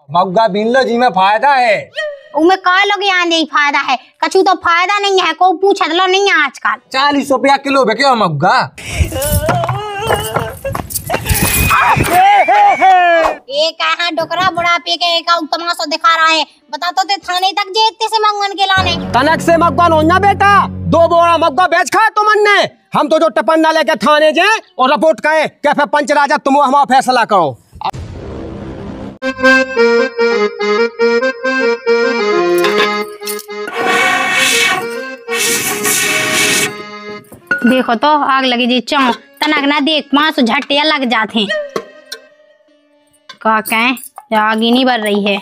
मग्गा बीन लो जी में फायदा है। उमे का लोग यहाँ नहीं फायदा है, कछु तो फायदा नहीं है, को पूछ लो नहीं है आजकल। 40 रुपया किलो बेके मग्गा। ये कहा डोकरा बुढ़ापे के एक तमाशा दिखा रहा है। बता तो थाने तक जेते से मंगन के लाने तनक से मग्गा नोना बेटा 2 बोरा मग्गा बेच खा तुमने। हम तो जो टपन्ना लेके थाने जाए और रिपोर्ट कहे क्या फिर पंच राजा तुम हमारा फैसला करो। देखो तो आग लगी जी चाव तनक ना देख 500 झटिया लग जाते हैं। का कहें आग ही नहीं बढ़ रही है।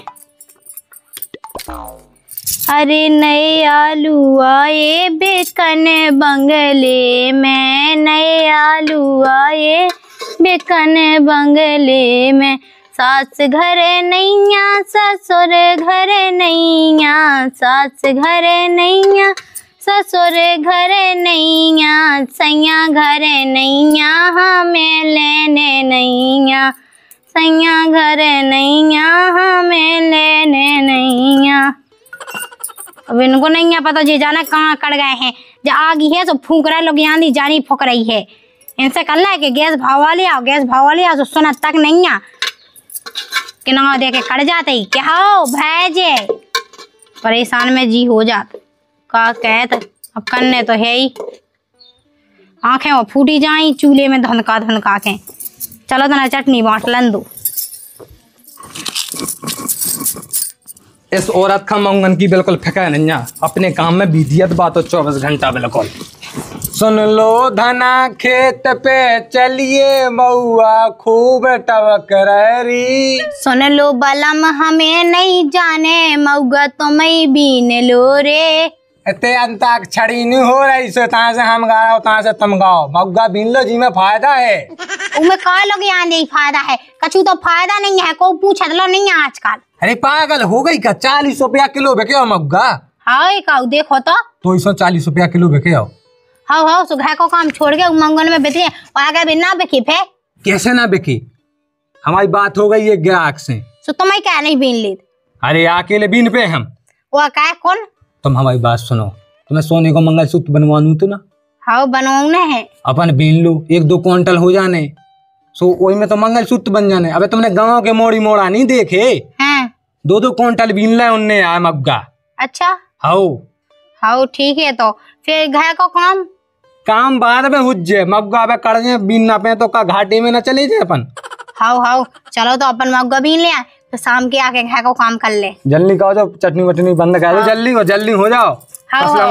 अरे नए आलू आए बेकन बंगले में, नए आलू आए बेकन बंगले में। सास घर नैया ससुर घर नैया, सास घर नैया ससुर घर नैया, सैया घर नैया हमें लेने नैया, सैया घर नैया हमें लेने नैया। अब इनको नहीं है पता जी जाना कहाँ कट गए हैं। जब आगी है तो फूंक रहे लोग यहाँ जानी फूक रही है। इनसे कल है कि गैस भावा लिया, गैस भावा लिया तो सुना तक नहीं है कि ना देखे कट जाते ही क्या हो भेजे परेशान में जी हो जाते। का कहत अब करने तो है ही, आंखें वो फूटी जाई चूल्हे में धनका धनका के। चलो तो ना चटनी बांट लन दो। इस औरत का मंगन की बिल्कुल फिक्र नहीं है, अपने काम में बीतियत बात 24 घंटा बिल्कुल। सुन लो धना खेत पे चलिए मऊआ खूब टवक रही। सुन लो बलम हमें नहीं जाने मऊगा तुम्हें बीन लो रे। इतने अंताक्षरी नहीं हो रही सो तहाँ से हम गा रहा हो तहाँ से तुम गाओ। मग्गा बीन लो जी में फायदा है। उमे का लोग यहाँ नहीं फायदा है, कछु तो फायदा नहीं है, को पूछ लो नहीं है आजकल। अरे पागल हो गई का 40 रुपया किलो बेके मग्गा। हाँ का देखो तो 240 रुपया किलो बेके आओ। हाँ सुबह को काम छोड़ के मंगन में बेचे आगे भी ना बेची फे। कैसे ना बेची, हमारी बात हो गई है ग्राहक से। तो तुम्हें क्या नहीं बीन ली? अरे अकेले बीन पे हम। वो क्या कौन? तुम हमारी बात सुनो, तुम्हें सोने को मंगलसूत्र बनवानू तो ना। हाँ बनवाने है अपन बीन लो 1-2 क्विंटल हो जाने सो वही में तो मंगलसूत्र बन जाने। अबे तुमने गांव के मोड़ी मोड़ा नहीं देखे? हाँ। 2-2 क्विंटल बीन ले उनने आया मग्गा। अच्छा हाँ ठीक है। तो फिर घर को काम बाद में हो जाए मग्गा अबे कर जाए बीन ना पे तो का घाटे में ना चले जाए अपन। हाँ चलो तो अपन मग्गा बीन ले तो शाम के आके घर को काम कर ले। जल्दी कहो जो चटनी वटनी बंद कर दो। जल्दी हो जाओ।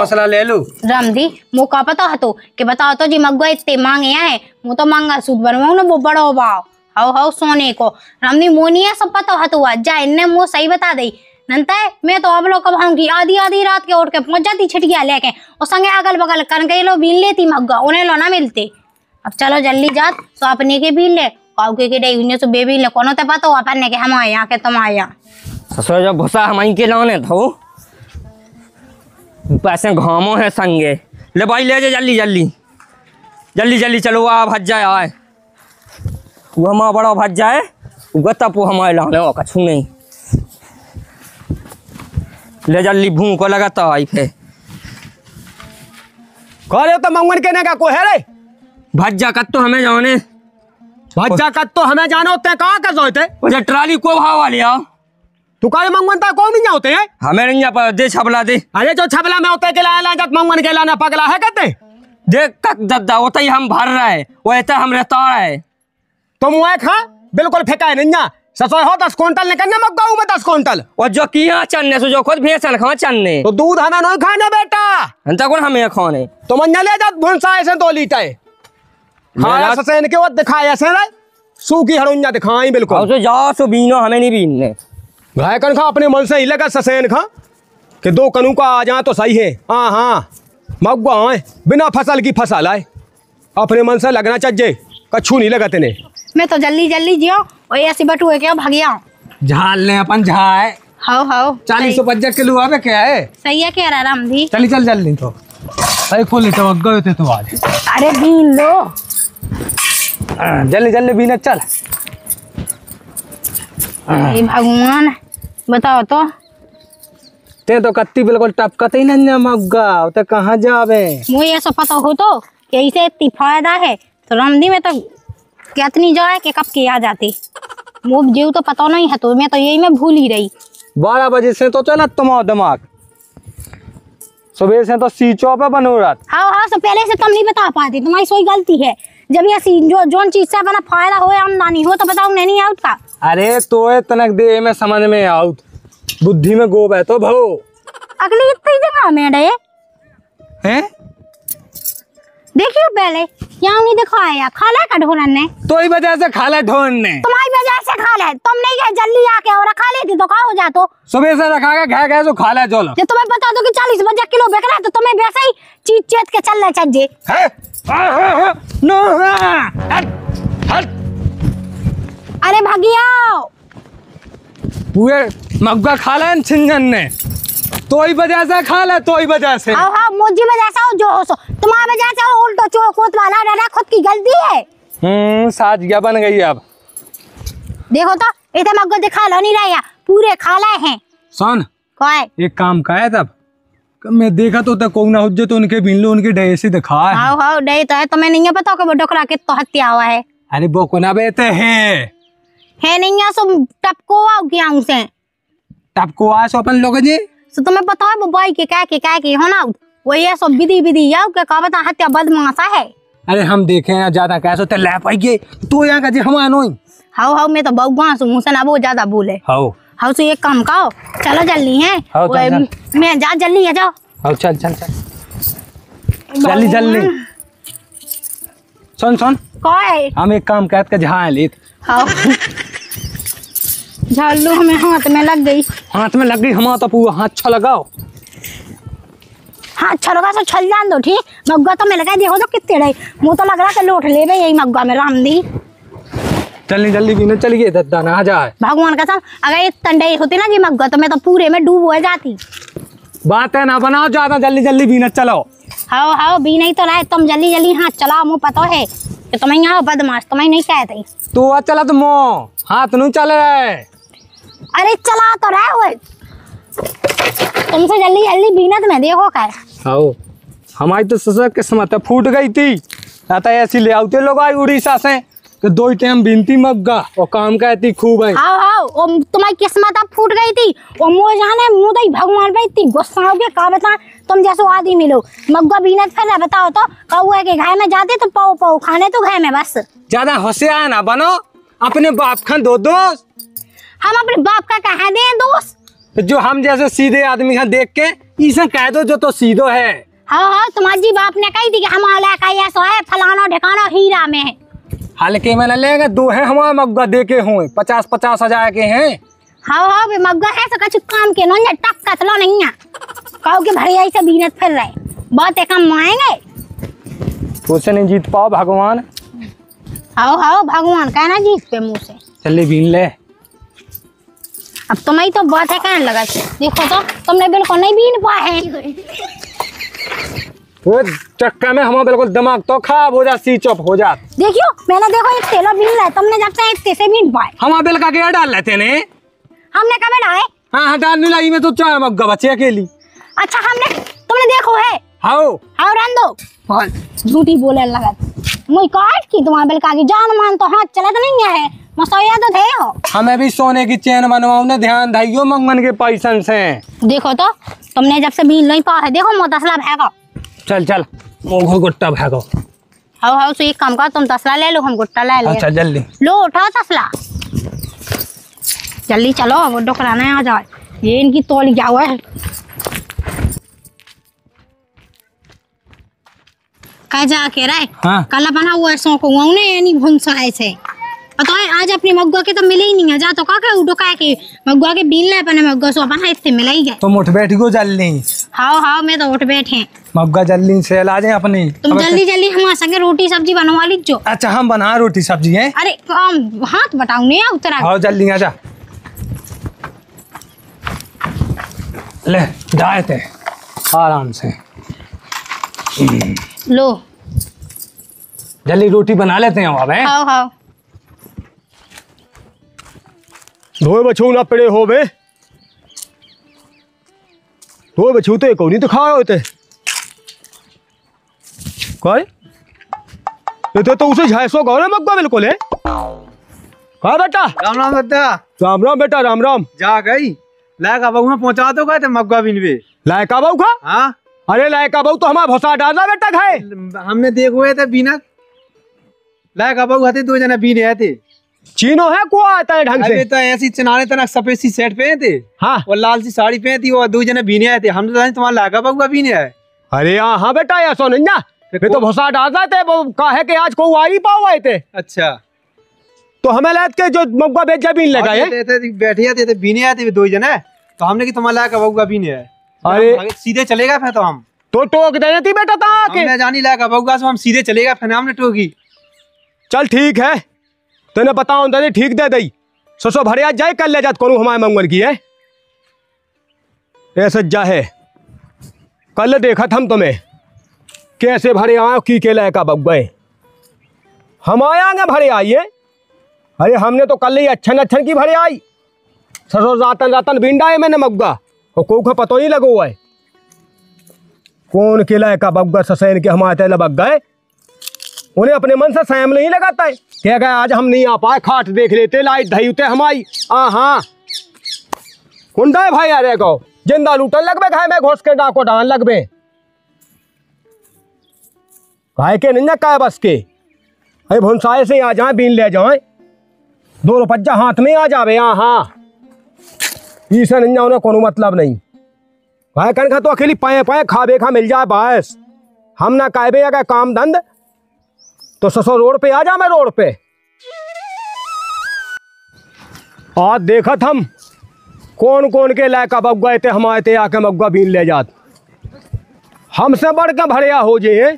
मसला ले लो रामदी मुँह का पता है तो कि बताओ तो जी मग्गा इतने मांगे है मुँह तो मांगा सूद बनवाऊ ना वो बड़ो भाव। हाँ सोने को रामदी मोनिया सब पता है तो जा इनने मुँह सही बता दी नंता है। मैं तो अब लोग कब आऊंगी आधी रात के उठ के पहुंच जाती छिटिया लेके और संगे अगल बगल करके लो बीन लेती मग्गा उन्हें लो ना मिलते। अब चलो जल्दी जात तो अपने के बीन ले काउके के डे तो बेबी ले कोनो ते पता हो अपन के हम आया के तुम आया ससुर जब भूसा हमारी के लाने तो पैसे घामो है संगे ले भाई ले जा जल्दी चलो आ भज जाए आए वो हमारा बड़ा भज जाए गत्ता पो हमारे लाने हो कछु नहीं ले जल्दी भूख को लगाता आई फे करे तो मंगन कहने का को है रे भज्जा कत तो हमें जाने भज्जा कत तो हमें जाने होते हैं कहाँ कर होते मुझे ट्राली को भाव वाले आओ तू काले मंगन ता कौन नहीं होते हैं हमें नहीं पर दे छबला दे। अरे जो छबला में होते के लाया जब मंगन के लाना पगला है कहते देख कक दद्दा होता ही हम भर रहा है वो ऐसा हम रहता है तुम वो खा बिल्कुल फेंका है नहीं ससुर हो 10 क्विंटल निकलने मग्गा में 10 क्विंटल और जो किया चन्ने से जो खुद भेसन खा चन्ने तो दूध हमें नहीं खाने बेटा अंता कौन हमें खाने तो मन ले जा भुनसा ऐसे 2 लीटर खाया ससेन के वो दिखाया ऐसे रे सूखी हड़ुन्या दिखाई बिल्कुल तो जाओ सो बीनो हमें नहीं बीनने गाय कन खा अपने मन से ही लगा ससेन खा कि 2 कनू का आ जाए तो सही है। हाँ मग्गा आए बिना फसल की फसल आए अपने मन से लगना चाहिए कछु नहीं लगा तेने। मैं तो जल्दी जियो और ऐसी बटुए क्या भागिया झाल ले अपन झाए। हाँ 40-50 किलो आवे क्या है सही है कह रहा रामधी चल जल्दी तो अरे खोले तो गए थे तो आज। अरे बीन लो जल्दी बीन चल। भगवान बताओ तो। ते तो कत्ती बिल्कुल टपकत ही नहीं मग्गा, ते कहाँ जावे? मुझे ऐसा पता हो तो कि इसे इतनी फायदा है तो रमदी में तो कितनी जाए कि कब की आ जाती। वो जीव तो पता नहीं है तो मैं तो यही में भूल ही रही। 12 बजे से तो चला तुम्हारा दिमाग, सुबह से तो सीचो पे बनो रात। हाँ हाँ, तो पहले से तुम नहीं बता पाती, तुम्हारी सोई गलती है। जब ये जोन चीज से बना फायदा हो आमदनी हो तो बताओ नहीं आउट का। अरे तो तनक दे में समझ में आउट, बुद्धि में गोब है तो भाऊ। अगली इतनी जगह में रहे हैं? देखियो पहले यहाँ नहीं दिखाया खाला का ढोरन ने, तो ही वजह से खाला ढोन ने। तुम्हारी वजह से खाला, तुम नहीं गए जल्दी आके और खा लेती तो खा हो जातो। सुबह से रखा गया घे तो खाला चलो। जब तुम्हें बता दो कि 40 बजे किलो बिक रहा है तो तुम्हें वैसे ही चीज चेत के चलना चाहिए। नो हट हट। अरे भागिया पूरे मग्गा खाला है छिंजन ने, तो ही वजह से खाला, तो ही वजह से। हाँ हाँ, मुझे वजह से हो जो हो सो, तुम्हारी वजह से उल्टो चो कोत वाला डाला, खुद की गलती है। साजिया बन गई अब। देखो तो इधर मग्गो दिखा लो नहीं रहा, पूरे खाला हैं। सुन कोई एक काम का है तब मैं देखा तो कौन ना हुज्जत तो उनके बिन लो उनके डे से दिखा है। हाँ हाँ डे तो है, तुम्हें नहीं है पता कि वो डोकरा कितना हत्या हुआ है। अरे वो कोना बेते है नहीं है सो टपको आओ क्या उनसे तब को आज अपन लोग जी तो तुम्हें पता है वो बाई के क्या के हो ना वो ये सब विधि विधि याओ के का बता हत्या बदमाशा है। अरे हम देखे हैं ज्यादा कैसे तो ले पाइए तो यहाँ का जी हम आनोई। हाउ हाउ मैं तो बउआ सु मुंह से ना वो ज्यादा बोले। हाउ हाउ सो एक काम करो, चलो जल्दी है हाउ चल मैं जा जल्दी आ जाओ। हाउ चल चल चल जल्दी जल्दी। सुन सुन कोई हम एक काम कहत के जहाँ लेत। हाउ झालू हमें हाथ में लग गई। हाथ में लग गई हमारा तो पूरा हाथ छ लगाओ। हाँ छलगा से छल जान दो ठीक। मग्गा तो मैं लगा देखो तो कितने रहे, मुँह तो लग रहा है लोट ले भाई यही मग्गा में राम दी। चलनी जल्दी भी न चलिए दद्दा ना जाए। भगवान कसम अगर ये तंडई होती ना जी मग्गा तो मैं तो पूरे में डूब हो जाती। बात है ना बनाओ ज्यादा जल्दी जल्दी भी न चलो। हाओ हाओ भी नहीं तो रहे तुम जल्दी जल्दी हाथ चलाओ, मुँह पता है कि तुम्हें यहाँ बदमाश तुम्हें नहीं कहते। तू आ चला तुम हाथ नहीं चल रहे। अरे चला तो रहे हुए तुमसे जल्दी जल्दी बीनत में देखो क्या। आओ हमारी तो ससुर किस्मत फूट गई थी, आता ऐसी ले आते लोग आई उड़ीसा से कि 2 टाइम बिनती मग्गा और काम कहती खूब है। हाँ हाँ तुम्हारी किस्मत अब फूट गई थी और मुँह जाने मुँह तो भगवान पे इतनी गुस्सा हो गया का बता तुम जैसे आदमी मिलो मग्गा बीनत फिर रहा बताओ तो कौआ के घर में जाते तो पाओ पाओ खाने तो घर में बस। ज्यादा होशियार ना बनो, अपने बाप खान दो दोस्त। हम अपने बाप का कहा दे दोस्त, जो हम जैसे सीधे आदमी हैं देख के इसे कह दो जो तो सीधो है। हाँ हाँ तुम्हारी बाप ने कही थी कि हमारा का ऐसा है फलाना ठिकाना हीरा में है। हल्के में न लेंगे 2 है हमारा मग्गा देके हुए 50-50 हजार के हैं। हाँ हाँ वे मग्गा है तो कुछ काम के नो टक कसलो नहीं है कहो कि भैया ऐसे बीनत फिर रहे बहुत एक हम आएंगे तो से नहीं जीत पाओ भगवान। हाँ हाँ भगवान कहना जीत पे मुँह से चले बीन ले। अब तुम्हें तो बात है कहने लगा देखो तो तुमने बिल्कुल नहीं बीन पाए। वो चक्कर में हमारा बिल्कुल दिमाग तो खराब हो जा सी चुप हो जा। देखियो मैंने देखो एक तेला बीन रहा है तुमने जब से एक से बीन पाए। हमारा बिल का क्या डाल लेते ने हमने कब डाले? हाँ हाँ डालने लगी मैं तो चाहे मग्गा बचे अकेली। अच्छा हमने तुमने देखो है हाओ हाओ रन दो झूठी बोले लगा मुझे काट की तुम्हारे बिल का जान मान तो हाथ चलत नहीं है मसौया तो थे हो। हमें भी सोने की चैन बनवाओ ने ध्यान धाइयो मंगन के पैसन से। देखो तो तुमने जब से बीन नहीं पा है देखो मो तसला भैगो। चल चल मोघो गुट्टा भैगो। हाउ हाउ सो एक काम कर तुम तसला ले लो हम गुट्टा ले ले। अच्छा जल्दी लो उठाओ तसला जल्दी चलो वो डोकराने आ जाए ये इनकी तोली क्या हुआ है। कह जा के रहे हाँ। कल बना हुआ है सो को ने नहीं भुनसा ऐसे पता है आज अपने मग्गा के तो मिले ही नहीं है जा तो का के उडो का के मग्गा के बीन ले अपने मग्गा सो अपन इतने मिल ही गए। तुम उठ बैठ गो जल्दी। हां हां मैं तो उठ बैठे मग्गा जल्दी से ला जाए अपनी। तुम जल्दी जल्दी हमारे संगे रोटी सब्जी बनवा लीजो। अच्छा हम बना रोटी सब्जी है। अरे काम हाथ बताओ नहीं उतरा। हाँ जल्दी आ जा ले जाए थे आराम से लो जल्दी रोटी बना लेते हैं अब। हां हां धोए बछू ना पड़े हो बे तो बछू तो को नहीं तो खाए होते काय तो उसे झायसो गौ ना मग्गा बिल्कुल है। कहा बेटा? राम राम बेटा। राम राम बेटा, राम राम। जा गई लायका बहू में पहुंचा दो गए थे मग्गा बिन वे। लायका बहू का? हाँ अरे लायका बहू तो हमारा भसा डाला बेटा खाए। हमने देख हुए थे बीना लायका बहू हते 2 जना बीने थे। चीनो है को आता है ढंग से तो ऐसी चनाने तना सफेद सी शर्ट पहने थे हाँ और लाल सी साड़ी पहनी थी और 2 जना बीने आए थे। हम तो तुम्हारा लायका बहू बीने आए। अरे हाँ बेटा ऐसा नहीं ना ये तो भसा डालता थे वो काहे के आज को आ ही पाओ आए थे। अच्छा तो हमें लग के जो मग्गा बेचा बीन लगाए बैठे थे बीने आए थे 2 जना तो हमने की तुम्हारा लायका बहू बीने आए। अरे सीधे चलेगा फिर तो हम तो टोक देने थी बेटा ता आके हमने जानी लायका बहू से हम सीधे चलेगा फिर हमने टोकी। चल ठीक है तेने बताओ तेने ठीक दे दई ससो भरे आज जाए कल ले जात करूँ हमारे मंगल की है ऐसे जा है। कल देखा हम तुम्हें कैसे भरे आए की के लायका बग गए हम आएंगे भरे आइए। अरे हमने तो कल ही अच्छन अच्छन की भरे आई ससो रातन रातन बिंडा है मैंने मग्गा और को का पतो नहीं लगो हुआ है कौन के लायका बग्गा ससैन के हमारे तेल बग गए। उन्हें अपने मन से संयम नहीं लगाता है क्या गया आज हम नहीं आ पाए खाट देख लेते लाइट धई उते हमारी हाँ कुंडा है भाई अरे को जिंदा लूटन लगबे खाए में घोष के डाको डान लगबे खाए के नहीं का बस के अरे भुनसाए से आ जाए बीन ले जाए 2 रुपया हाथ में आ जावे हाँ इसे नहीं उन्हें कोनो मतलब नहीं भाई कन खा तो अकेली पाए पाए खाबे खा मिल जाए बायस हम ना कहबे अगर काम धंध तो ससो रोड पे आ जा मैं रोड पे आज देखत हम कौन कौन के लायका बग गए थे हमारे ते आके मग्गा बीन ले जात हमसे बढ़ के भड़िया हो जाए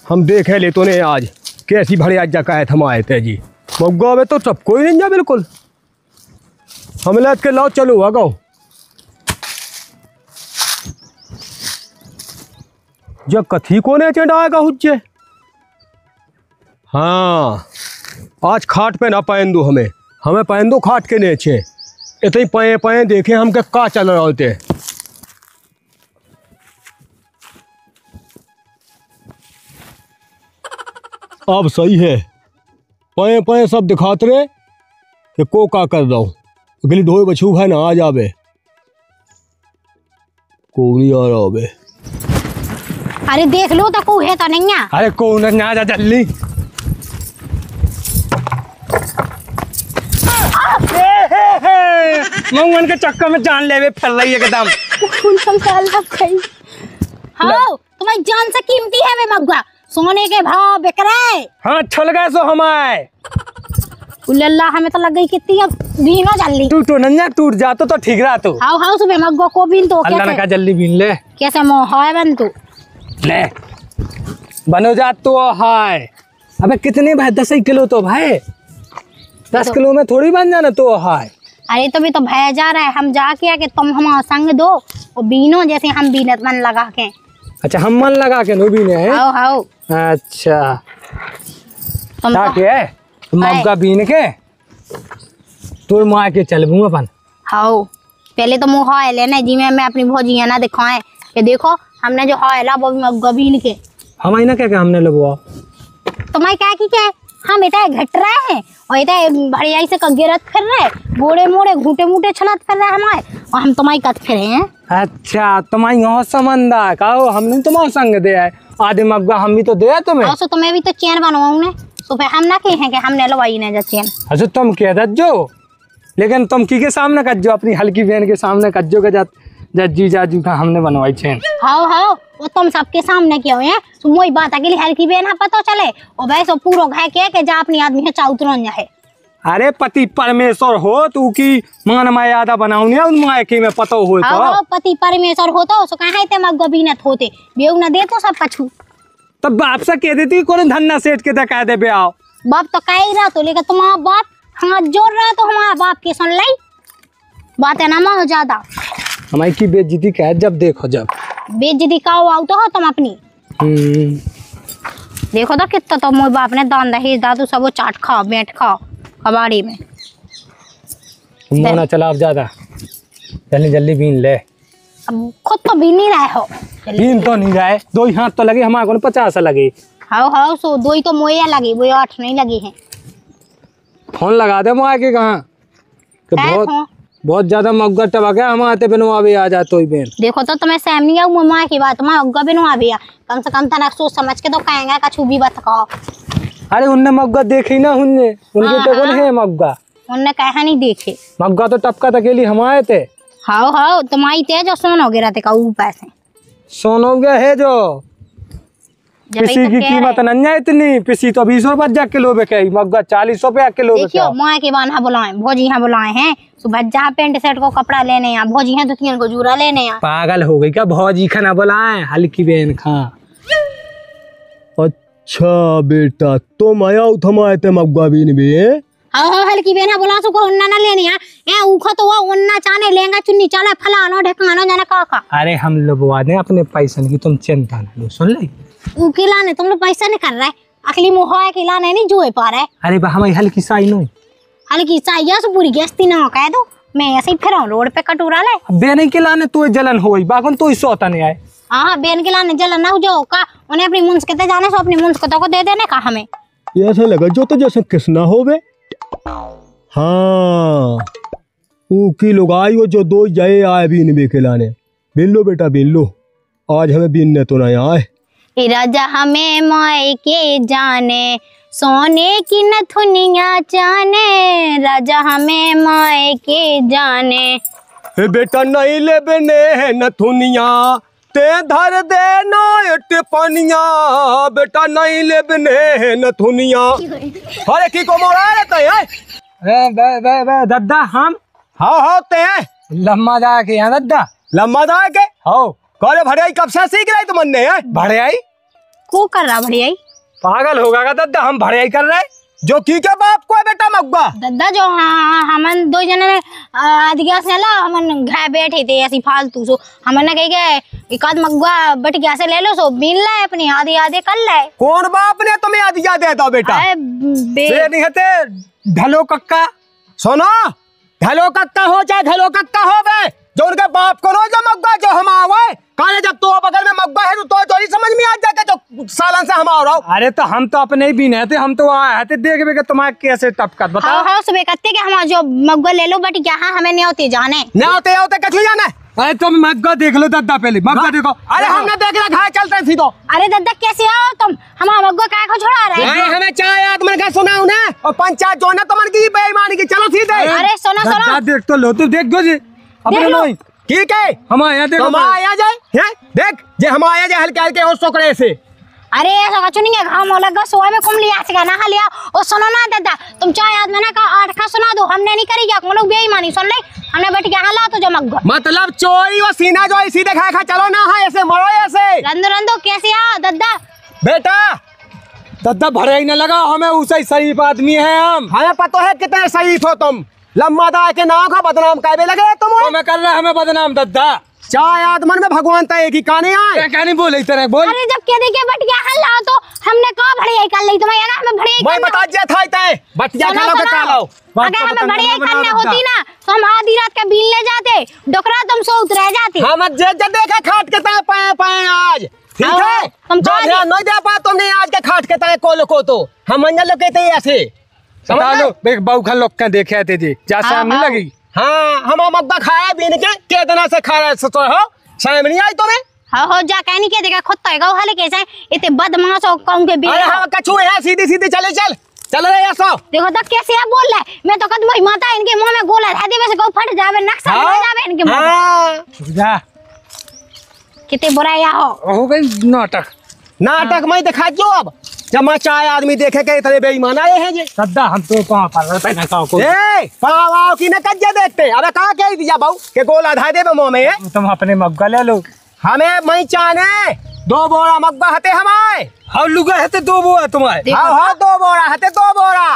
हम देखे ले तो ने आज कैसी भड़िया जगह हम आए थे जी मग्गा में तो सब कोई नहीं जा बिल्कुल हम लग के लाओ चलो आगाओ जब कथी को ने चढ़ाएगा हुज्जे हाँ आज खाट पे ना पहन दो हमें पहन दो खाट के नीचे इतने पाए पाए देखे हम के का चल रहे होते। अब सही है पाए पाए सब दिखाते रहे कि को का कर रहा हूँ अगली ढोए बछू भाई ना आ जावे को नहीं आ रहा होवे। अरे देख लो तो को है तो नहीं है। अरे कौन है ना जा जल्दी मंगन के चक्कर में जान लेवे फिर रही एकदम हाँ तुम्हारी जान से कीमती है वे मग्गा सोने के भाव बिक रहे। हाँ छल गए सो हमारे उल्ला हमें तो लग गई कितनी अब बीनो जल्दी तू तो नन्या टूट जातो तो ठीक रहा तू हाउ हाउ सुबह मग्गो को बीन तो अल्लाह ने कहा जल्दी बीन ले कैसे मोह है बन तू ले बनो जा तो हाय अबे कितने भाई 10 किलो तो भाई 10 किलो में थोड़ी बन जाना तो हाय। अरे तो भी तो भय जा रहा है हम जाके आके तुम हमारा संग दो और बीनो जैसे हम बीनत मन लगा के। अच्छा हम मन लगा के नो बीने हैं हाउ हाउ अच्छा तुम क्या तो के मग्गा बीन के तो माँ के चलबू अपन हाउ पहले तो मुँह है लेने जी में मैं अपनी भौजी ना दिखाए कि देखो हमने जो है वो भी मग्गा बीन के हम ना क्या हमने लगवा तुम्हारे क्या की क्या हम इतना घट रहे हैं और इतना बढ़िया से गिरत फिर रहे बोड़े मोड़े घूटे मूटे छलत फिर रहे हमारे और हम तुम्हारी कत फिरे हैं। अच्छा तुम्हारी यहाँ संबंधा कहो हमने तुम्हारा संग दिया है आधे मग्गा हम भी तो दिया तुम्हें तो तुम्हें भी तो चैन बनवाऊँ ने तो फिर हम ना कहे हैं कि हमने लवाई नहीं जा चैन। अच्छा तुम कह दो लेकिन तुम की के सामने कज्जो अपनी हल्की बहन के सामने कज्जो के जज्जी जाजू का हमने बनवाई चैन। हाँ हाँ वो तुम सबके सामने क्यों है तो वही बात अकेली हल्की बहन पता चले और वैसे पूरा घाय के जा अपनी आदमी है चाउतरन है। अरे पति परमेश्वर हो तू की मान मर्यादा बनाऊनी उन मायके में पतो हो तो पति परमेश्वर होता सो कहाँ ते मग्गो बीनत होते बेउ न दे तो सब कछु तब बाप से कह देती कौन धन्ना सेठ के कह दे बे आओ बाप तो कह ही रहा तो लेकिन तुम्हारा बाप हाथ जोड़ रहा तो हमारा बाप के सुन लाई बात है ना माँ ज्यादा हमारी की बेइज्जती क्या है जब देखो जब बेइज्जती का आओ तो हो तुम अपनी देखो तो कितना तो मोर बाप ने दान दहेज दादू सब चाट खाओ बैठ खाओ कबाड़ी में मोना चला अब ज्यादा जल्दी जल्दी बीन ले। अब खुद तो भी नहीं रहे हो। बीन तो नहीं रहे, 2 ही हाथ तो लगे, हमारे को 50 लगे। हाँ सो 2 ही तो मोया लगी, वो 8 नहीं लगी है। फोन लगा दे मुआ के कहाँ कि बहुत ज्यादा मग्गा टबा गया, हम आते बनवा भी आ जाते ही बेन। देखो तो तुम्हें सहम नहीं आऊ मम्मा की बात, मैं मग्गा बनवा भी आ, कम से कम तना सोच समझ के तो कहेंगे कछु भी बात कहो। अरे उनने मग्गा देखी ना, उनने उनके तो कौन है मग्गा, उनने कहा नहीं देखे। मग्गा तो टपका तक लिए हम आए थे। हाँ तुम्हारी तेज और सोन हो गया थे कहू पैसे। सोनो गया है जो पिसी की कीमत नहीं है इतनी, पिसी तो 20 रुपए जा किलो बिके, मग्गा 40 रुपया किलो। देखियो माँ के बान बुलाए भोजी यहाँ बुलाए हैं, सुबह जहाँ पेंट शर्ट को कपड़ा लेने यहाँ, भोजी हैं 2-3 को जूरा लेने यहाँ। पागल हो गई क्या, भौजी खाना बुलाए हल्की बहन खा। अच्छा बेटा तुम आया हो, तुम आए थे मग्गा बीन भी। हाँ हल्की बहन बुला सको उन्ना ना लेने यहाँ उखो तो वो उन्ना चाने लेंगा चुन्नी चाला फलानो ढकानो जाना का। अरे हम लगवा दें अपने पैसे की, तुम चिंता न लो। सुन ले खिलाने तुम लोग पैसा नहीं कर रहा है, अखली मुहा खिलाने नहीं जुए पा रहा है। अरे हमारी हल्की साई नो, हल्की साई से पूरी गस्ती ना कह दो, मैं ऐसे ही फिर रोड पे कटोरा ले। बेने के लाने तो जलन हो बागन तो सोता नहीं आए। हाँ बेन के लाने जलन ना हो जो का, उन्हें अपनी मुंस के जाने सो अपनी मुंस को दे देने का हमें। ऐसा लगा जो तो जैसे किसना हो बे। हाँ की लोग आई हो जो 2 जाए आए बीन बे के लाने। बीन लो बेटा बीन लो, आज हमें बीनने तो ना आए। राजा हमें माए के जाने, सोने की नथुनिया जाने, राजा हमें माए के जाने। हे बेटा नहीं ले बने है नथुनिया, ते धर दे नोट पनिया, बेटा नहीं ले बने है नथुनिया। अरे की को मोड़ा रहता है? बे दद्दा हम हाँ ते लम्मा जा के यहाँ दद्दा लम्बा दाए के हो करे भड़ियाई कब से सीख रही तुमने है? भड़ियाई को कर रहा भड़ियाई? पागल होगा दद्दा, हम भड़ियाई कर रहे जो की के बाप को है बेटा मग्गा दद्दा जो हमन 2 जने अधिका से ला हमन घर बैठे थे ऐसी फालतू सो हमने कही के एक आध मग्गा बट गया से ले लो सो बीन लाए अपनी आधे आधे कर ले। कौन बाप ने तुम्हें अधिका देता बेटा? बे नहीं हते ढलो कक्का। सुनो ढलो कक्का हो चाहे ढलो कक्का हो बे, जो उनके बाप को नो जो मग्गा जो हम आवे काले जब तो बगल में मग्गा है तो ही समझ में आ जाता जो सालन से हम आ रहा हूं। अरे तो हम तो अपने ही भी नहीं थे, हम तो आए थे देख के तुम्हारे कैसे टपकत बताओ। हाँ सुबह कहते कि हम जो मग्गा ले लो बट यहाँ हमें नहीं होते जाने, नहीं होते कछु जाने। अरे तुम मग्गा देख लो दद्दा, पहले मग्गा देखो। अरे हमने देख रखा है, चलते हैं सीधो। अरे दद्दा कैसे आओ तुम, हमारा मग्गा काय को छोड़ा रहे हैं? हमें चाय आदमी का सुना उन्हें और पंचायत जो है तो मन की बेईमानी की, चलो सीधे। अरे सुनो देख तो लो, तू देख दो जी अपने नहीं ठीक है हम आया देखो, हम आया जाए देख जे हम आया जाए हल्के हल्के और सोकड़े से। अरे ऐसा कछु नहीं है, घाम लगा सोए में कुम लिया से ना लिया। और सुनो ना दादा तुम चाय आदमी ना का 8 का सुना दो, हमने नहीं करी क्या, लोग बेईमानी सुन ले, हमने बैठ के हाला तो जो मग्गा मतलब चोरी और सीना जो सीधे खा खा चलो ना है ऐसे मरो ऐसे। रंदो कैसे आ दद्दा? बेटा दद्दा भड़ियाई न लगा, हमें उसे शरीफ आदमी है, हम हमें पता है कितने शरीफ हो तुम। लम्बा दाए के नाम का बदनाम कायबे लगे तुम। मैं कर रहा हमें बदनाम दद्दा। चाय आदमन में भगवान तय की कहानी आए क्या नहीं बोले इतने बोल। अरे जब कह देखे बट क्या हल्ला तो हमने कहा भड़ियाई कर ली, तुम्हें लगा हमें भड़ियाई मैं बता दिया था तय बटिया खा लो के खा लो। अगर हमें भड़ियाई करने होती ना तो हम आधी रात का बीन ले जाते, डोकरा तुम सो उतर जाते। हम जे देखे खाट के तय पाए आज ठीक है, तुम जो ध्यान नहीं दे पा तुमने आज के खाट के तय को तो हम मंजल लोग कहते ऐसे बता लो एक बहुखा लोग क्या देखे थे जी जैसे हम नहीं लगी। हाँ हम मग्गा खाया बीन के दिन से खा रहे हो शाम नहीं आई तुम्हें। हाँ हो जा कहनी के देखा खुद तो हले कैसे इतने बदमाश हो कहूं के बीन। अरे हम कछु है सीधी सीधी चले चल रहे ऐसा देखो तक कैसे है बोल रहा है, मैं तो कद मोई माता इनके मुंह में गोला है दे वैसे को फट जावे नक्शा हो जावे इनके मुंह में। जा कितने बुराया हो गई नाटक मैं दिखा जो अब जब मैं चाय आदमी देखे के इतने बेईमान आए हैं जी। दद्दा हम तो कहां पर रहते ना को ए पावाओ की न कज्जे देखते अबे कहां कह दिया बाऊ के गोला धा दे मुंह में। तुम अपने मग्गा ले लो, हमें मैं चाने 2 बोरा मग्गा हते हमारे। हाँ लुगा है 2 बोरा तुम्हारे। हाँ 2 बोरा हते 2 बोरा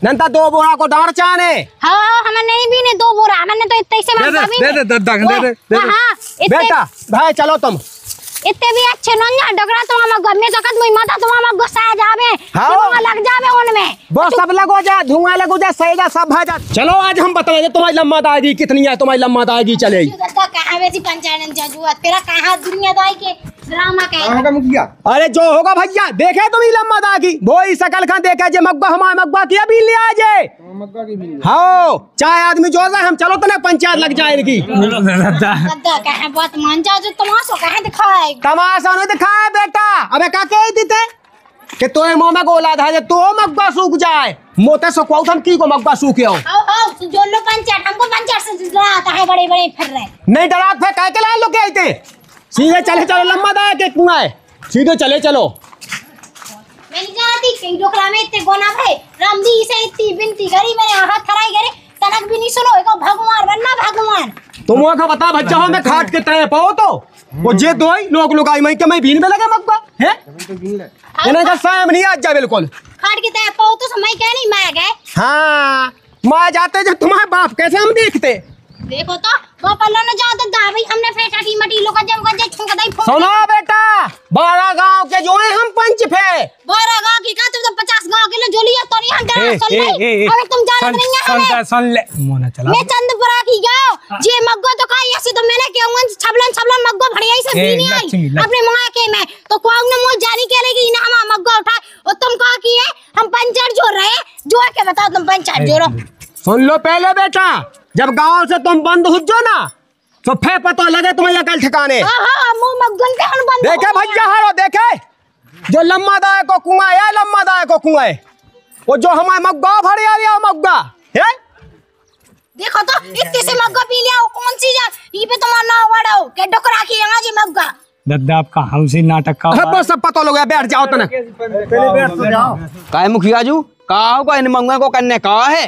नंता 2 बोरा को डांड चाने। हाँ हमने नहीं भी ने 2 बोरा हमने तो इतने से दे दद्दा दे दे हां बेटा भाई चलो तुम इतने भी अच्छे न ना डगरा तो हम गमे तो कद मुई माता तो हम गुस्सा जावे हाँ। धुआं लग जावे उनमें वो सब लगो जा, धुआं लगो जा, सहेगा सब भा जा। चलो आज हम बताएंगे तुम्हारी लम्मा दाएगी कितनी है, तुम्हारी लम्मा दाएगी चलेगी। तो कहां वैसी पंचायत जजुआ तेरा कहां दुनियादारी के ड्रामा के मुखिया अरे जो होगा भैया देखे तुम्हें लम्मा दाएगी वो ही सकल खान देखे जे मग्गा हमारे मग्गा की अभी ले आ जाए। मग्गा की मिल हाँ चाहे आदमी जो है हम चलो तो ना पंचायत लग जाए इनकी। गद्दा कहां बात मान जा जो तमाशा कहां दिखाए तमाशा नहीं दिखाए बेटा। अबे का कह देते कि तोए मुंह में गोला था जे तो मग्गा सूख जाए मोते सुखवाऊ हम की को मग्गा सूखे हो। आओ जो लो पंचायत हमको पंचायत से डराता है बड़े बड़े फिर रहे नहीं डरा थे काय के लाए लोग के आते सीधे चले चलो लम्बा दाए के कुआं है सीधे चले चलो। मैं नहीं जानती कहीं डोकरा में इतने गोना भाई रामदी से इतनी बिनती करी मैंने हाथ थराई करे तनक भी नहीं सुनो एको भगवान बनना भगवान तुम वहां का बता बच्चा हो मैं खाट के तय पाओ तो वो जे दोई लोग आई मैं के मैं भीन में लगे मग्गा है इन्हें का साम नहीं आज जा बिल्कुल खाट के तय पाओ तो समय क्या नहीं मैं गए हाँ मां जाते जब तुम्हारे बाप कैसे हम देखते देखो तो वो पल्लो न जाओ तो दावी हमने फेटाटी मटी लोग जब गजे छुंक दई फो सुनो बेटा 12 गांव के जो है हम पंच फे 12 गांव की का तुम तो 50 गांव के लो जोलिया तो नहीं हम डरा सुन ले अबे तुम जानत नहीं है हमें सुन ले मोना चला मैं चंदपुरा की गांव जे मग्गो तो खाई ऐसे तो मैंने केवन छबलन मग्गो भड़िया से भी नहीं आई अपने मां के में तो कोऊ ने मोल जानी के लेगी ना हम मग्गो उठा और तुम कहा की है हम पंचायत जोड़ रहे जो के बताओ तुम पंचायत जोड़ो सुन लो पहले बेटा जब गांव से तुम बंद हो जो ना तो फे पता लगे तुम्हें अकल ठिकाने। हां मुंह मग्गन के हम बंद देखे भैया हारो देखे जो लम्मा दाए को कुआं है लम्मा दाए को कुआं है वो जो हमारे मग्गा भरे आ रहा मग्गा है देखो तो इतने से मग्गा पी लिया कौन सी जा ये पे तुम्हारा नाम वाड़ो के डोकरा की यहां जी मग्गा दद्दा आपका हमसी नाटक का अब सब पता लोग बैठ जाओ तना पहले बैठ तो जाओ। काय मुखिया जू का होगा इन मंगवा को करने का है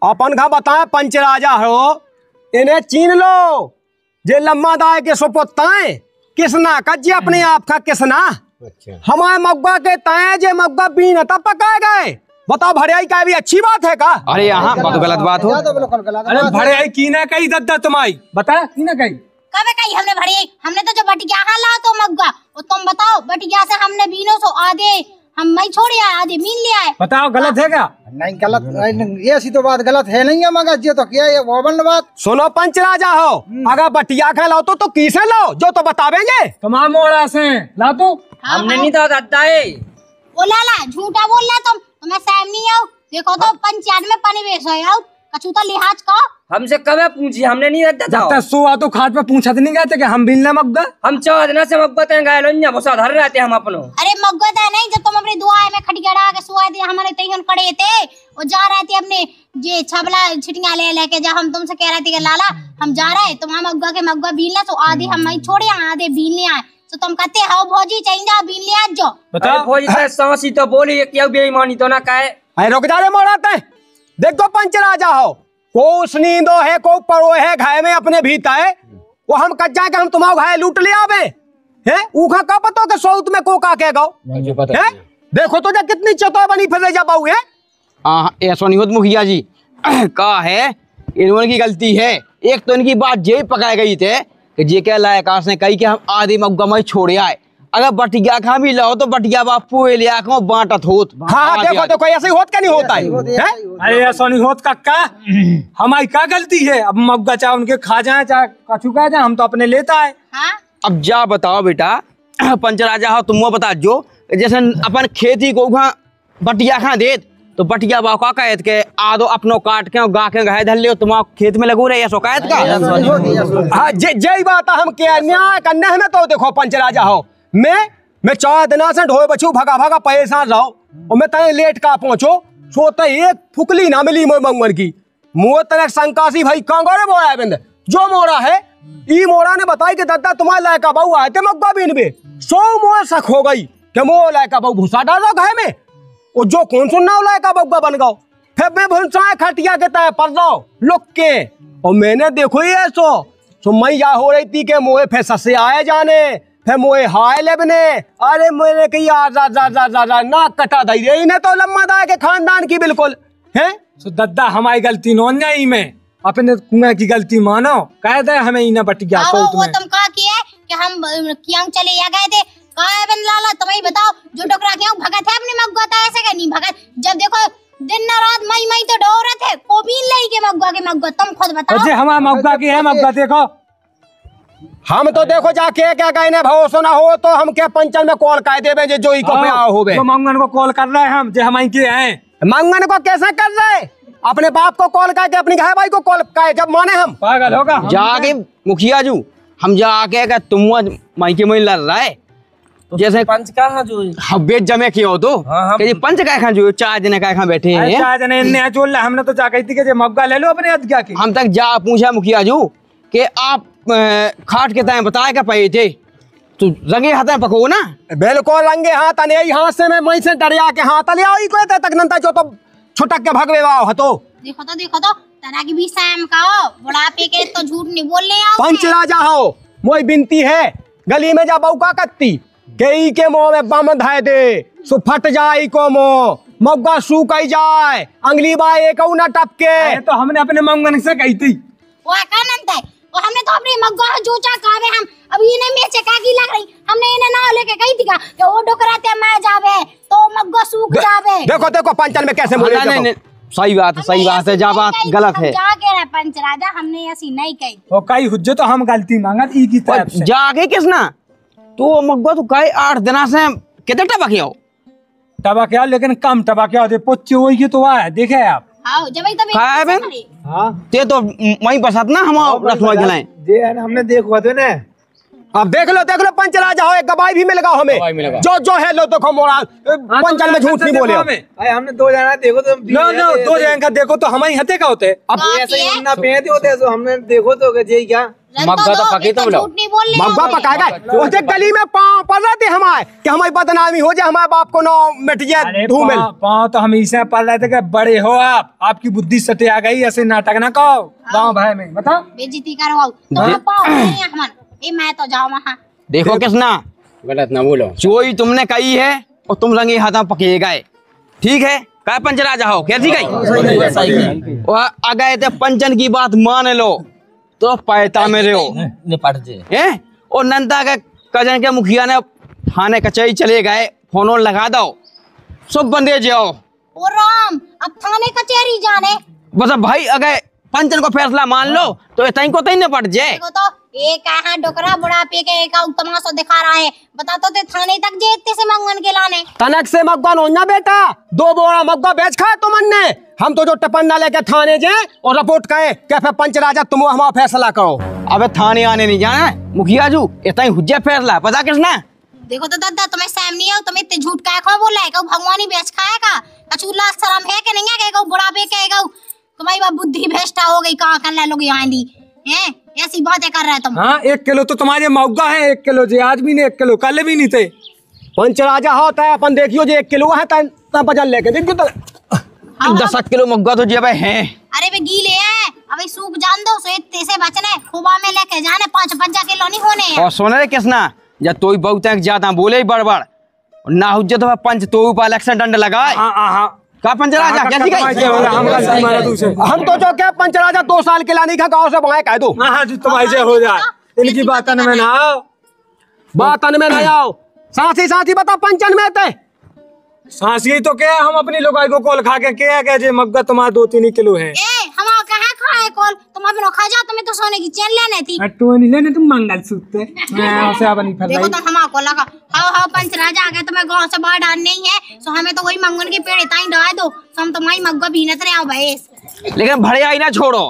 अपन का बताए पंच राजा हो इन्हें चीन लो जे लम्मा दाए के सोपोताए किसना कज्जे अपने आप का किसना हमारे मग्गा के ताए जे मग्गा बीन तब पकाए गए बताओ भड़ियाई का भी अच्छी बात है का। अरे यहाँ तो गलत बात हो। अरे भड़े आई की ना कही दद्दा तुम्हारी बता की ना कही कबे कही हमने भड़ी हमने तो जो बटिया हां ला तो मग्गा और तुम बताओ बटिया से हमने बीनो सो आधे हम मैं छोड़े आधे मीन ले आए बताओ गलत है क्या। नहीं गलत ये ऐसी तो बात गलत है नहीं है मगर ये तो क्या है वो बन बात। सुनो पंच राजा हो अगर बटिया खा लाओ तो किसे लाओ जो तो बतावेंगे तुम्हारा मोड़ा से ला तू हमने नहीं था दद्दा है ओ लाला झूठा बोल रहा तुम मैं सहम नहीं आओ देखो तो पंचायत में पनिवेश हो आओ कछु तो लिहाज का हमसे कबे पूछी हमने नहीं दद्दा जब था तक सुआ तो खाट पे पूछत नहीं गए थे कि हम बिलना मग्गा हम चौदना से मब्बत हैं गाय लोन्या बसा धर रहते हम अपनो। अरे मग्गा था नहीं जब तुम अपनी दुआ में खटगड़ा के सुआ दिया हमारे तैयन खड़े थे वो जा रहे थे अपने जे छबला छिटियां ले लेके जब हम तुमसे कह रहे थे कि लाला हम जा रहे हैं तुम मग्गा के मग्गा बीन तो आधे हम मैं छोड़े आधे बीन ले आए तो तुम कहते हो भौजी चाहिए जाओ बीन ले आ जाओ बताओ भोजी से सांसी तो बोली क्या बेईमानी तो ना कहे। अरे रुक जा रे मोड़ाते देखो पंच राजा हो को नींदो है को परो है घाय में अपने भीता है वो हम कच्चा के हम तुम्हारा घाय लूट ले आवे है ऊखा का पतो के सौत में को का कह गो है देखो तो जा कितनी चतुर बनी फिर जा बाऊ है। ऐसा नहीं होता मुखिया जी का है इन्होंने की गलती है। एक तो इनकी बात यही पकाई गई थे कि जे के लायकास ने कही कि हम आधे मग्गा में छोड़े आए अगर बटिया खा भी लाओ तो बटिया बापू ले आखो बांटत होत। हाँ देखो देखो ऐसे ही होत क्या नहीं होता है। अरे ऐसा नहीं होत काका हमारी क्या गलती है अब मग्गा चाहे उनके खा जाए चाहे कछु खा जाए हम तो अपने लेता है। हाँ अब जा बताओ बेटा पंच राजा हो तुम वो बता जो जैसे अपन खेती को बटिया खा दे तो बटिया बाव का कहत के आदो अपनो काट के गा के गए धर ले तुम खेत में लगो रहे ऐसा कहत का। हाँ जय बात हम क्या न्याय करने हमें तो देखो पंच राजा हो मैं 4 दिना से ढोए बचू भगा भगा परेशान रहो और मैं तय लेट का पहुंचो सोते एक फुकली ना मिली मोय मंगन की मुँह तरह संकासी भाई कांगोरे मोड़ा है बिंद जो मोड़ा है ई मोड़ा ने बताई कि दद्दा तुम्हारे लायका बहू आए थे मग्गा बीन में 100 मोह शक हो गई कि मोह लायका बहू भूसा डालो घाय में वो जो कौन सुनना लायका बग्गा बन गो फिर मैं भूसा खटिया के तय पर जाओ लुक के और मैंने देखो ये सो मैं या हो रही थी के मोहे फिर ससे आए जाने फिर मोहे हाय लेबने अरे मैंने कही ना कटा दई रही ने तो लम्मा दाए के खानदान की बिल्कुल है। तो दद्दा हमारी गलती नोन जाई में अपने कुएं की गलती मानो कह दे हमें इन्हें बटिया वो तुम कहा की है कि हम क्यों चले या गए थे। कहा है बन लाला तुम्हें बताओ जो डोकरा क्यों भगत है अपने मग्गा था ऐसे का नहीं भगत। जब देखो दिन न रात मई तो डोरत है को भी लई के मग्गा तुम खुद बताओ। जे हमारा मग्गा की है मग्गा देखो हम तो देखो जाके क्या कहने भरोसा ना हो तो हम क्या पंचल में कॉल कर देवे जो ही को होवे। तो मंगन को कॉल कर रहे हैं हम जे हमारी के हैं। मंगन को कैसे कर रहे अपने बाप को कॉल करके अपनी घर भाई को कॉल कर जब माने हम पागल होगा जाके मुखिया जू हम जाके अगर तुम मायके में लड़ रहा है जैसे पंच कहाँ जो बेच जमे किए हो तो कि पंच का खा जो 4 दिन का खा बैठे हैं। 4 जने इन्ने चोल रहा हमने तो जा कही थी कि मग्गा ले लो अपने अधग्या की। हम तक जा पूछा मुखिया जू कि आप खाट के टाइम बताए क्या पाए थे तो रंगे हाथ में पको ना। बिल्कुल रंगे हाथ अने हाथ से मैं वहीं से डरिया के हाथ ले आई कोई तक नंता जो तो छुटक के भगवे वाओ हतो। देखो तो तना की भी सैम का हो बुढ़ापे के तो झूठ नहीं बोलने आओ। पंच राजा हो मोई बिनती है गली में जा बौका कत्ती कई के मुंह में बम धाय दे सो फट जाए को मुंह मग्गा सूख जाए अंगली बाई एक न टपके। तो हमने अपने मंगन से कही थी वो का नंत है और हमने तो अपने मग्गा जोचा कावे हम अब इन्हें में से का की लग रही हमने इन्हें ना लेके कही थी का कि वो डोकराते मैं जावे तो मग्गा सूख जावे। देखो पंचल में कैसे बोले नहीं सही बात है जा बात गलत है। जा के पंच राजा हमने ऐसी नहीं कही वो कई हुज्जे तो हम गलती मांगा ई की तरफ से जाके किसना तो मग्गा तो कई 8 दिन से कितने टबा किया टबा क्या लेकिन कम टबा क्या होते पोच्चे वही की तो है देखे आप आओ जब तब खाए बे हां ते तो वहीं बसत ना हम रखवा खिलाएं जे है ना हमने देखवा दो ना। अब देख लो पंच राजा हो एक गवाही भी मिलेगा हमें जो है लो देखो मोरा पंचल में झूठ नहीं बोले अरे हमने 2 जना देखो तो नो 2 जन का देखो तो हमारी हते का होते अब ऐसे ही ना पेंते होते तो हमने देखो तो जे क्या मग्गा तो पके तो बोलो मग्गा पकाएगा उसे गली में पांव पड़ रहे थे हमारे कि हमारी बदनामी हो जाए हमारे बाप को ना मिट जाए धूमिल पाँव तो हम इसे पढ़ रहे थे कि बड़े हो आप आपकी बुद्धि सटे आ गई ऐसे नाटक ना कहो गाँव भाई में बताओ बेइज्जती करवाओ तो पाँव नहीं है हमारे ए मैं तो जाऊँ वहाँ। देखो किसना गलत ना बोलो चोई तुमने कही है और तुम रंगे हाथ में पके गए ठीक है क्या पंच राजा हो क्या ठीक है आ गए थे पंचन की बात मान लो तो पैता में रहो निपट जे और नंदा के कजन के मुखिया ने थाने कचहरी चले गए फोन लगा दो सब बंदे जाओ। ओ राम अब थाने कचहरी जाने बस भाई अगर पंचन को फैसला मान लो तो इतनी को तई निपट जाए। देखो तो एक कहाँ डोकरा बुढ़ापे के एक तमाशा दिखा रहा है बता तो थाने तक जेते से मंगन के लाने तनक से मग्गा नोना बेटा 2 बोरा मग्गा बेच खा तुमन ने हम तो जो टपन्ना लेके थाने जाए और रिपोर्ट कहे क्या फिर पंच राजा तुम हमारा फैसला करो। अबे थाने आने नहीं जाना मुखिया जू इतना हुज्जा फैसला पता किसना। देखो तो दादा तुम्हें सैम नहीं है तुम्हें इतने झूठ का खो बोला है कि भगवान ही बेच खाएगा कचूला शर्म है कि नहीं है कि बुढ़ापे कहेगा तुम्हारी बात बुद्धि भ्रष्टा हो गई कहाँ कर लोग यहाँ दी हैं ऐसी बातें कर रहे हैं तुम। हाँ 1 किलो तो तुम्हारे मौका है 1 किलो जे आज भी नहीं 1 किलो कल भी नहीं थे पंच राजा होता है अपन देखियो जो 1 किलो है ता बजन लेके देखियो तो 10 किलो मग्गा तो जेब है। अरे वे गीले हैं अबे सूख जान दो सो इतने से बचने खुबा में लेके जाने 5-5 किलो नहीं होने हैं। और सोने रे किसना जब तो बहुत ज्यादा बोले ही बड़बड़ ना हुज्जत तो पंच तो ऊपर इलेक्शन डंड लगाए का पंच राजा कैसी गई हम तो जो क्या पंच राजा 2 साल के लाने का गाँव से बनाए कह दो तुम्हारे हो जाए इनकी बातन में ना आओ बातन में ना आओ साथी बता पंचन में थे सांसी तो क्या हम अपनी लोग को कॉल खा के क्या क्या जे मग्गा तुम्हारा 2-3 किलो है हम कहाँ खाए कॉल तुम अपने खा जाओ तुम्हें तो सोने की चेन लेने थी तो नहीं लेने तुम मंगलसूत्र देखो तो हम को लगा हाँ पंच राजा आ गए तुम्हें गाँव से बाहर डाल नहीं है सो हमें तो वही मंगन के पेड़ इतना ही डाल दो हम तुम्हारी मग्गा भीनत रहे आओ भाई लेकिन भड़िया ही ना छोड़ो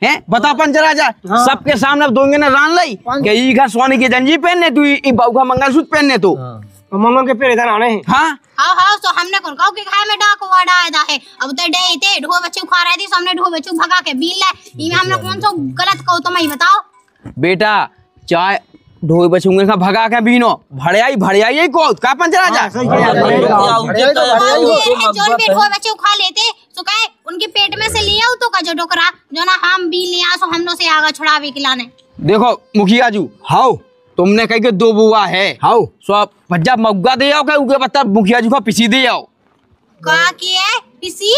हैं बता पंच राजा सबके सामने दोगे ना रान लाई गई घर सोने की जंजी पहनने तू बाबू मंगलसूत्र पहनने तू मंगल के पेड़ इधर आने हाँ हाँ तो हमने कौन गाँव के खाए में डाक वाड़ा आया है अब तो डे थे ढो बच्चे खा रहे थे हमने ढो बच्चे भगा के बीन ले इमे हमने कौन सा गलत कहो तो मैं बताओ बेटा चाय ढोई बचूंगे का भगा के बीनो भड़ियाई को का पंच राजा जोन पे ढो बच्चे खा लेते तो कहे उनके पेट में से ले आओ तो का जो डोकरा जो ना हम बीन ले आ सो हम लोग से आगा छुड़ावे खिलाने। देखो मुखिया जू हाउ तुमने कही के 2 बुआ है हाउ सो भज्जा मग्गा दे आओ उनके बता मुखिया जी को पिसी दे आओ का की है पिसी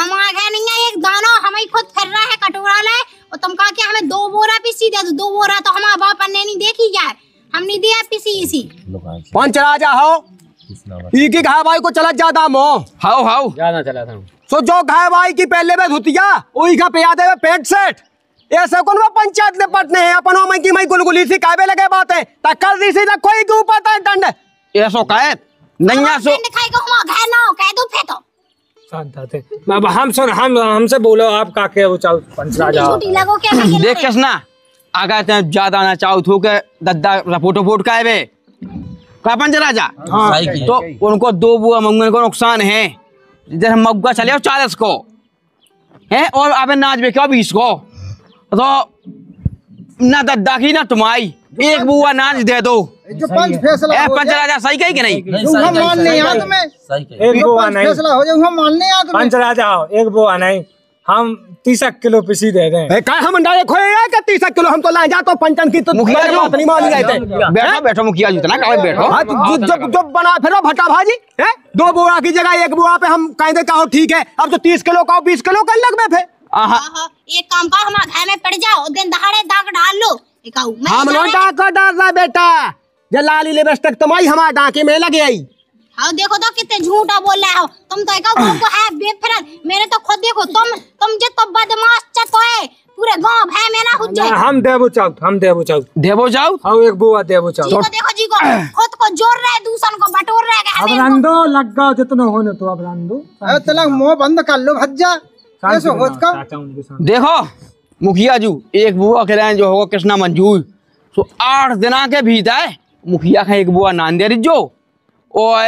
हम आ गए नहीं है एक दाना हमें खुद फिर रहा है कटोरा ले और तुम कहा कि हमें 2 बोरा पिसी दे 2 बोरा तो हमारा बाप ने नहीं देखी क्या हमने दिया पीसी इसी। पंच राजा हो ई की घाय भाई को चला ज्यादा मो हाउ हाउ ज्यादा चला था सो जो घाय भाई की पहले में धुतिया वही का पे याद है पेट सेट ऐसे कौन वो पंचायत में पटने हैं अपनों में की मई गुलगुली सी काबे लगे बात है तकर दी सी कोई के ऊपर ता दंड ऐसो कायत नैया सो खाएगा हम घाय ना कह दो फे तो शांत थे अब हम सुन हमसे बोलो आप काके वो चल पंच राजा झूठी लगो क्या देख कैस ना अगर ते ज्यादा ना चाहो थू के दद्दा रपोटो पोट का है बे का पंच राजा तो उनको 2 बुआ मंगन को नुकसान है जैसे मग्गा चले 40 को है और अबे नाच बे क्या 20 को तो ना दद्दा की ना तुम्हारी एक बुआ नाच दे दो जो पंच फैसला हो पंच राजा सही कही कि नहीं हम मानने यहाँ तुम्हें एक बुआ नहीं फैसला हो जाए हम मानने यहाँ तुम्हें पंच राजा हो एक बुआ नहीं हम 30 किलो पिसी दे दें का हम डाले खोए या के 30 किलो हम तो ला जा तो पंचन की तो मुखिया जी बात नहीं मानी गए थे बैठो बैठो मुखिया जी इतना कहा बैठो हाँ, तो जो बना फिर भट्टा भाजी है 2 बुआ की जगह 1 बुआ पे हम कहते कहो ठीक है अब तो 30 किलो का 20 किलो कर लग में फिर एक काम कर हमारे घर में पड़ जाओ दिन दहाड़े दाग डाल लो हम लोग डाका डालना बेटा जे लाली ले बस तक तुम्हारी हमारे डाके में लगे आई हाँ देखो तो कितने झूठा बोल रहे हो तुम तो एक को है बेफिर मेरे तो खुद देखो तुम जो तो बदमाश चतो है पूरे गांव है मेरा हुज्जे हम देवो चाउ देवो जाओ हाँ एक बुआ देवो चाउ जी को देखो जी को खुद को जोड़ रहे दूसरों को बटोर रहे अब रंदो लग गओ जितना होने तो अब रंदो चला मुंह बंद कर लो भज्जा ऐसो होत का देखो मुखिया जू एक बुआ के रहे जो होगा कृष्णा मंजूर तो 8 दिना के भीतर मुखिया का एक बुआ नान दे जो और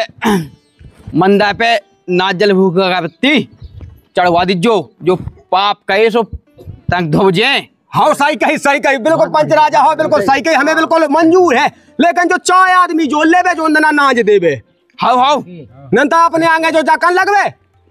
मंदा पे नाच जल भूख का पत्ती चढ़वा दीजो जो पाप कहे सो तक धोजे हाँ सही कही बिल्कुल पंच राजा हो बिल्कुल सही कही हमें बिल्कुल मंजूर है लेकिन जो 4 आदमी जो लेवे जो ना नाच देवे हाउ हाउ नंता अपने आगे जो जाकन लगवे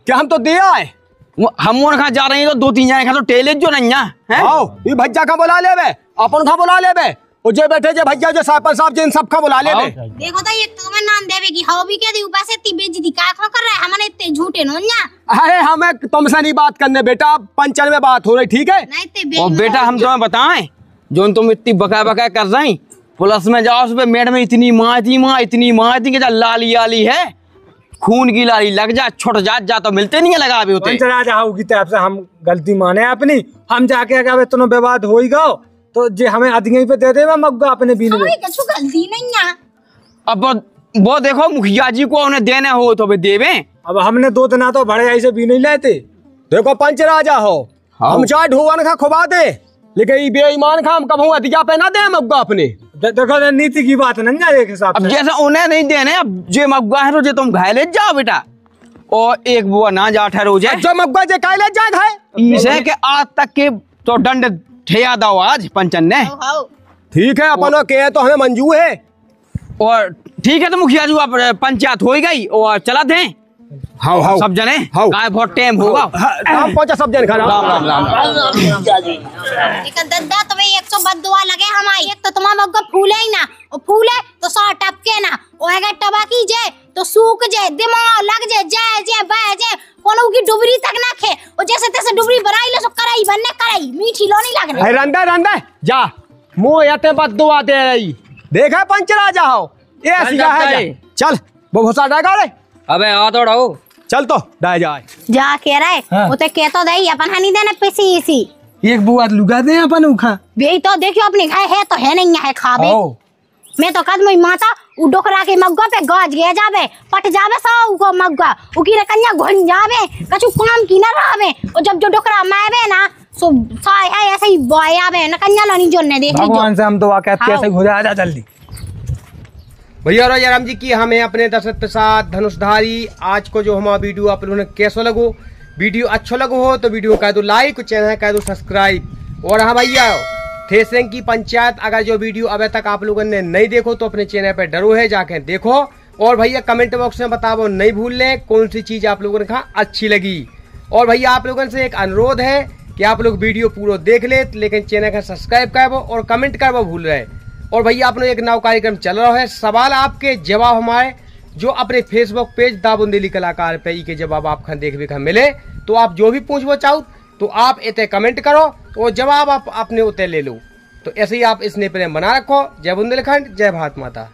क्या हम तो दे आए हम उन खा जा रहे हैं तो 2-3 जाए खा तो टेले जो नहीं है आओ ये भज्जा का बुला लेवे अपन का बुला लेवे और जो बैठे जो भैया जो सरपंच साहब जिन सब का बुला लेवे देखो तो ये तुम्हें नाम देवे की हाउ भी क्या दी ऊपर से इतनी बेइज्जती का कर रहा है हमने इतने झूठे नोन्या अरे हमें तुमसे नहीं बात करने बेटा पंचल में बात हो रही ठीक है नहीं इतने और बेटा हम तुम्हें बताएं जो तुम इतनी बका कर रही पुलिस में जाओ उस पे मैडम इतनी माँ थी कि लाली आली है खून की लाली लग जा छुट जा तो मिलते नहीं है लगा अभी होते पंच राजा हो की तरफ से हम गलती माने अपनी हम जाके अगर इतना विवाद हो ही गओ तो जे हमें अधिक पे दे दे मग्गा अपने बीन में कुछ गलती नहीं है अब वो देखो मुखिया जी को उन्हें देने हो तो वे देवे अब हमने 2 दिन तो बड़े ऐसे भी नहीं लेते देखो पंच राजा हो हम चाहे ढोवन खा खुबा दे लेकिन ये बेईमान खा हम कब अधिका पे ना दे मग्गा अपने देखो नीति की बात नहीं है एक हिसाब अब जैसे उन्हें नहीं देने अब जे मग्गा है तो जे तुम घायले जाओ बेटा और एक बुआ ना जा ठहरो जाए जो मग्गा जे काले जा घाय इसे के आज तक के तो दंड ठेया दो आज पंचन ने ठीक है अपन के तो हमें मंजूर है और ठीक है तो मुखिया जी आप पंचायत हो गई और चला दें हाउ सब जने काय बहुत टाइम होगा हम पहुंचा सब जन खाना एक दद्दा तुम्हें 100 बद्दुआ लगे हमारी एक तो तुम्हारा मग्गा फूले ही ना और फूले तो 100 टपके ना और अगर टबाकी जाए तो सूख जाए दिमाग लग जाए बह जाए कोनो की डुबरी तक ना खे और जैसे तैसे डुबरी बनाई लो सो कराई बनने कराई मीठी लोनी लग रही रंदा जा मुंह याते बद्दुआ दे रही देखा पंच राजा हो ये सीधा है चल बहुत सारा डागा रे अबे आ तो रहो चल तो डाय जाए जा कह रहे वो तो कह तो दई अपन हनी देने पीसी इसी एक बुआ लुगा दे अपन उखा बे तो देखियो अपने घर है तो है नहीं है खाबे मैं तो कद माता उ डोकरा के मग्गा पे गज गए जावे पट जावे सौ को मग्गा उकी रे कन्या घुन जावे कछु काम की ना रहवे और जब जो डोकरा मावे ना सो साय है ऐसे ही बॉय आवे ना कन्या लानी जोने देख लीजिए भगवान से हम दुआ कहते कैसे हो जा जल्दी भैया राजा राम जी की हमें अपने दशरथ प्रसाद धनुषधारी आज को जो हमारा वीडियो आप लोगों ने कैसा लगो वीडियो अच्छा लगो हो तो वीडियो कह दो लाइक चैनल कह दो सब्सक्राइब और हाँ भैया थेसरंग की पंचायत अगर जो वीडियो अभी तक आप लोगों ने नहीं देखो तो अपने चैनल पे डरो है जाके देखो और भैया कमेंट बॉक्स में बताओ नहीं भूल लें कौन सी चीज आप लोगों ने कहा अच्छी लगी और भैया आप लोगों से एक अनुरोध है कि आप लोग वीडियो पूरा देख ले लेकिन चैनल का सब्सक्राइब करवो और कमेंट करवो भूल रहे और भैया अपने एक नव कार्यक्रम चल रहा है सवाल आपके जवाब हमारे जो अपने फेसबुक पेज दाबुंदेली कलाकार पे के जवाब आप खान देखने का मिले तो आप जो भी पूछो चाहो तो आप इतने कमेंट करो और जवाब आप अपने उतने ले लो तो ऐसे ही आप स्नेह प्रेम बना रखो। जय बुंदेलखंड, जय भारत माता।